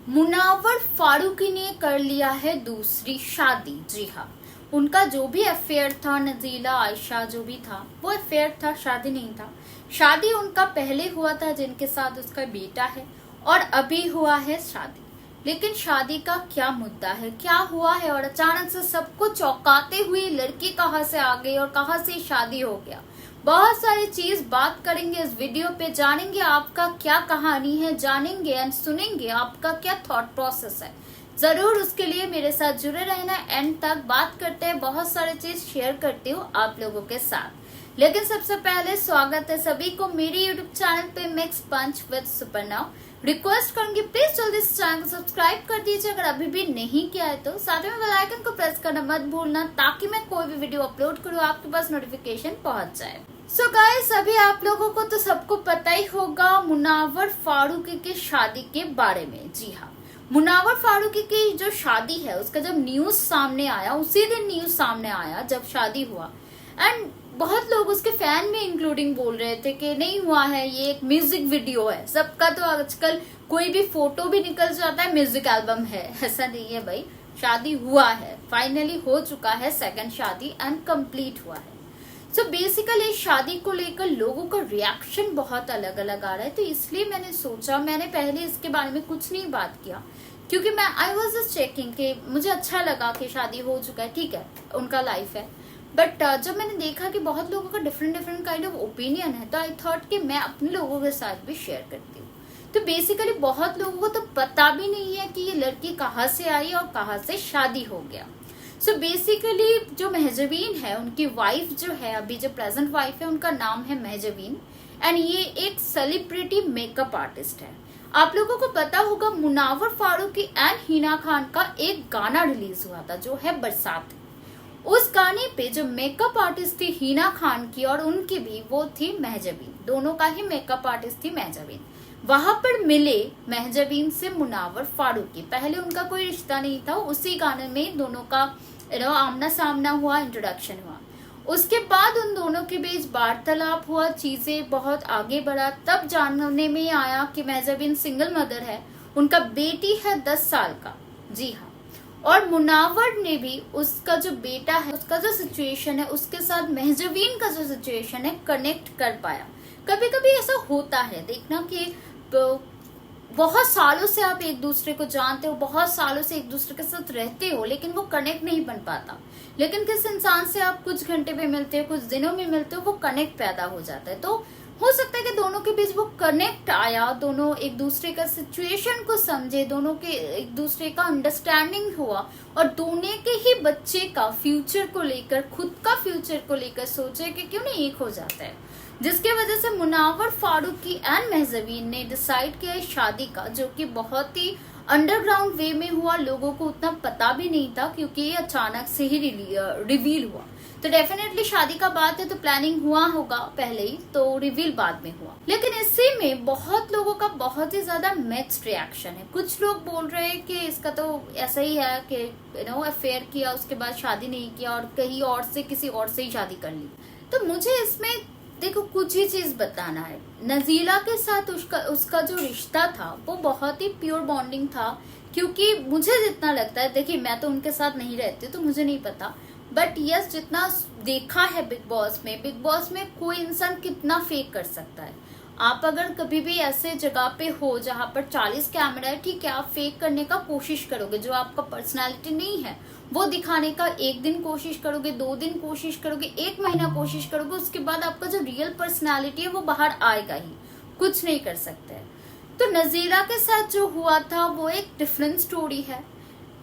मुनावर फारूकी ने कर लिया है दूसरी शादी। जी हाँ, उनका जो भी अफेयर था, नजीला आयशा जो भी था, वो अफेयर था, शादी नहीं था। शादी उनका पहले हुआ था जिनके साथ उसका बेटा है, और अभी हुआ है शादी। लेकिन शादी का क्या मुद्दा है, क्या हुआ है, और अचानक से सबको चौंकाते हुए लड़की कहाँ से आ गई और कहाँ से शादी हो गया। बहुत सारी चीज बात करेंगे इस वीडियो पे, जानेंगे आपका क्या कहानी है, जानेंगे एंड सुनेंगे आपका क्या थॉट प्रोसेस है। जरूर उसके लिए मेरे साथ जुड़े रहना, एंड तक बात करते हैं, बहुत सारी चीज शेयर करती हूँ आप लोगों के साथ। लेकिन सबसे पहले स्वागत है सभी को मेरे यूट्यूब चैनल पे mix punch with Suparna. Request करूंगी प्लीज जल्दी इस चैनल को सब्सक्राइब कर दीजिए अगर अभी भी नहीं किया है तो। साथ में बेल आइकन को प्रेस करना मत भूलना ताकि मैं कोई भी वीडियो अपलोड करूँ आपके पास नोटिफिकेशन पहुंच जाए। सो गाइस, अभी आप लोगों को तो सबको पता ही होगा मुनावर फारूकी की शादी के बारे में। जी हाँ, मुनावर फारूकी की जो शादी है उसका जब न्यूज सामने आया, उसी दिन न्यूज सामने आया जब शादी हुआ, एंड बहुत लोग उसके फैन में इंक्लूडिंग बोल रहे थे कि नहीं हुआ है, ये एक म्यूजिक वीडियो है। सबका तो आजकल कोई भी फोटो भी निकल जाता है म्यूजिक एल्बम है, ऐसा नहीं है भाई। शादी हुआ है, फाइनली हो चुका है, सेकंड शादी एंड कंप्लीट हुआ है। सो बेसिकली शादी को लेकर लोगों का रिएक्शन बहुत अलग अलग आ रहा है, तो इसलिए मैंने सोचा, मैंने पहले इसके बारे में कुछ नहीं बात किया क्योंकि मैं आई वॉज जस्ट चेकिंग कि मुझे अच्छा लगा कि शादी हो चुका है, ठीक है, उनका लाइफ है। बट जब मैंने देखा कि बहुत लोगों का डिफरेंट काइंड ऑफ ओपिनियन है, तो आई थॉट कि मैं अपने लोगों के साथ भी शेयर करती हूँ। तो बेसिकली बहुत लोगों को तो पता भी नहीं है कि ये लड़की कहाँ से आई और कहाँ से शादी हो गया। सो बेसिकली जो महजबीन है, उनकी वाइफ जो है, अभी जो प्रेजेंट वाइफ है, उनका नाम है महजबीन, एंड ये एक सेलिब्रिटी मेकअप आर्टिस्ट है। आप लोगों को पता होगा मुनावर फारूकी एंड हिना खान का एक गाना रिलीज हुआ था जो है बरसात। उस गाने पे जो मेकअप आर्टिस्ट थी हिना खान की और उनकी भी, वो थी महजबीन। दोनों का ही मेकअप आर्टिस्ट थी महजबीन। वहां पर मिले महजबीन से मुनावर फारूकी, पहले उनका कोई रिश्ता नहीं था, उसी गाने में दोनों का आमना सामना हुआ, इंट्रोडक्शन हुआ। उसके बाद उन दोनों के बीच वार्तालाप हुआ, चीजें बहुत आगे बढ़ा, तब जानने में आया कि महजबीन सिंगल मदर है, उनका बेटी है 10 साल का। जी हाँ, और मुनावर ने भी उसका जो बेटा है, उसका जो सिचुएशन है, उसके साथ महजबीन का जो सिचुएशन है कनेक्ट कर पाया। कभी कभी ऐसा होता है, देखना कि बहुत सालों से आप एक दूसरे को जानते हो, बहुत सालों से एक दूसरे के साथ रहते हो, लेकिन वो कनेक्ट नहीं बन पाता। लेकिन किस इंसान से आप कुछ घंटे में मिलते हो, कुछ दिनों में मिलते हो, वो कनेक्ट पैदा हो जाता है। तो हो सकता है कि दोनों के बीच वो कनेक्ट आया, दोनों एक दूसरे का सिचुएशन को समझे, दोनों के एक दूसरे का अंडरस्टैंडिंग हुआ, और दोनों के ही बच्चे का फ्यूचर को लेकर, खुद का फ्यूचर को लेकर सोचे कि क्यों नहीं एक हो जाता है, जिसके वजह से मुनावर फारूकी एंड महजबीन ने डिसाइड किया शादी का, जो कि बहुत ही अंडरग्राउंड वे में हुआ, लोगों को उतना पता भी नहीं था क्योंकि ये अचानक से ही रिवील हुआ। तो डेफिनेटली शादी का बात है तो प्लानिंग हुआ होगा पहले ही, तो रिवील बाद में हुआ। लेकिन इसी में बहुत लोगों का बहुत ही ज्यादा मिक्स्ड रिएक्शन है। कुछ लोग बोल रहे हैं कि इसका तो ऐसा ही है कि अफेयर किया, उसके बाद शादी नहीं किया और कहीं और से किसी और से ही शादी कर ली। तो मुझे इसमें देखो कुछ ही चीज बताना है। नजीला के साथ उसका जो रिश्ता था वो बहुत ही प्योर बॉन्डिंग था, क्योंकि मुझे जितना लगता है, देखिए मैं तो उनके साथ नहीं रहती तो मुझे नहीं पता, बट यस जितना देखा है बिग बॉस में कोई इंसान कितना फेक कर सकता है। आप अगर कभी भी ऐसे जगह पे हो जहां पर 40 कैमरा है, ठीक है, आप फेक करने का कोशिश करोगे, जो आपका पर्सनालिटी नहीं है वो दिखाने का 1 दिन कोशिश करोगे, 2 दिन कोशिश करोगे, 1 महीना कोशिश करोगे, उसके बाद आपका जो रियल पर्सनालिटी है वो बाहर आएगा ही, कुछ नहीं कर सकते। तो नजीला के साथ जो हुआ था वो एक डिफरेंट स्टोरी है।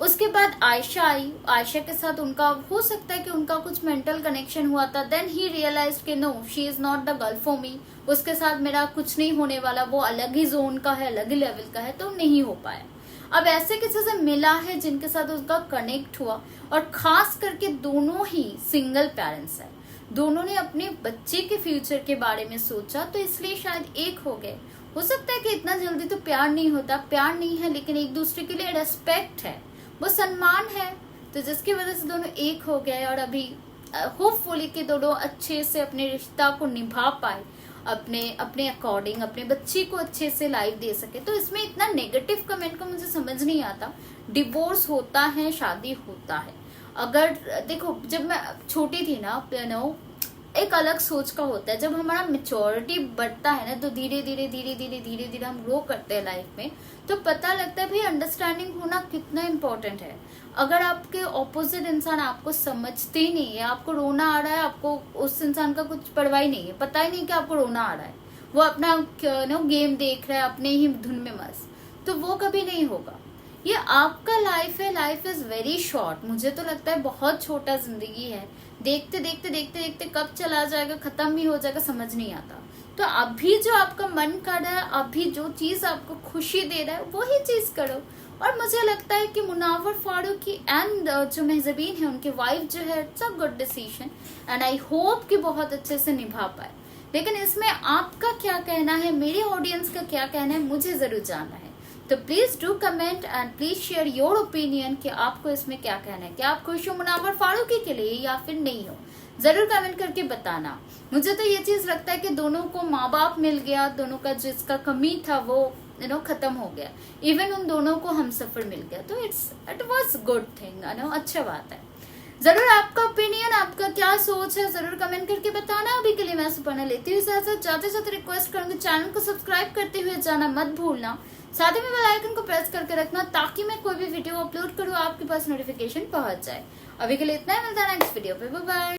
उसके बाद आयशा आई, आयशा के साथ उनका हो सकता है कि उनका कुछ मेंटल कनेक्शन हुआ था, देन ही रियलाइज कि no she is not the girl for me, उसके साथ मेरा कुछ नहीं होने वाला, वो अलग ही जोन का है, अलग ही लेवल का है, तो नहीं हो पाया। अब ऐसे किसी से मिला है जिनके साथ उसका कनेक्ट हुआ, और खास करके दोनों ही सिंगल पेरेंट्स है, दोनों ने अपने बच्चे के फ्यूचर के बारे में सोचा, तो इसलिए शायद एक हो गए। हो सकता है कि इतना जल्दी तो प्यार नहीं होता, प्यार नहीं है, लेकिन एक दूसरे के लिए रेस्पेक्ट है, वो सम्मान है, तो जिसकी वजह से दोनों एक हो गए, और अभी होपफुली कि दोनों अच्छे से अपने रिश्ता को निभा पाए, अपने अपने अकॉर्डिंग अपने बच्चे को अच्छे से लाइफ दे सके। तो इसमें इतना नेगेटिव कमेंट का मुझे समझ नहीं आता। डिवोर्स होता है, शादी होता है। अगर देखो, जब मैं छोटी थी ना, एक अलग सोच का होता है। जब हमारा मेच्योरिटी बढ़ता है ना, तो धीरे धीरे धीरे धीरे धीरे धीरे हम ग्रो करते हैं लाइफ में, तो पता लगता है भाई अंडरस्टैंडिंग होना कितना इम्पोर्टेंट है। अगर आपके ऑपोजिट इंसान आपको समझते ही नहीं है, आपको रोना आ रहा है, आपको उस इंसान का कुछ परवाह ही नहीं है, पता ही नहीं कि आपको रोना आ रहा है, वो अपना गेम देख रहा है अपने ही धुन में मस्त, तो वो कभी नहीं होगा। ये आपका लाइफ है, लाइफ इज वेरी शॉर्ट। मुझे तो लगता है बहुत छोटा जिंदगी है, देखते देखते देखते देखते कब चला जाएगा, खत्म भी हो जाएगा, समझ नहीं आता। तो अभी जो आपका मन कर रहा है, अभी जो चीज आपको खुशी दे रहा है, वही चीज करो। और मुझे लगता है कि मुनावर फारूकी एंड जो महजबीन है, उनकी वाइफ जो है, it's a good decision and I hope कि बहुत अच्छे से निभा पाए। लेकिन इसमें आपका क्या कहना है, मेरे ऑडियंस का क्या कहना है, मुझे जरूर जानना है। तो please do comment and please share your opinion कि आपको इसमें क्या कहना है। क्या आप खुश हो मुनावर फारूकी के लिए या फिर नहीं हो, जरूर कमेंट करके बताना। मुझे तो ये चीज लगता है कि दोनों को माँ बाप मिल गया, दोनों का जिसका कमी था वो खत्म हो गया, इवन उन दोनों को हमसफर मिल गया, तो इट वाज गुड थिंग, अच्छा बात है। जरूर आपका ओपिनियन, आपका क्या सोच है, जरूर कमेंट करके बताना। अभी के लिए मैं सुपर्णा लेती हूँ इजाजत। जाते जाते रिक्वेस्ट करूंगी चैनल को सब्सक्राइब करते हुए जाना मत भूलना, साथ ही में बेल आइकन को प्रेस करके रखना ताकि मैं कोई भी वीडियो अपलोड करूँ आपके पास नोटिफिकेशन पहुंच जाए। अभी के लिए इतना ही, मिलता है नेक्स्ट वीडियो पे, बाय बाय।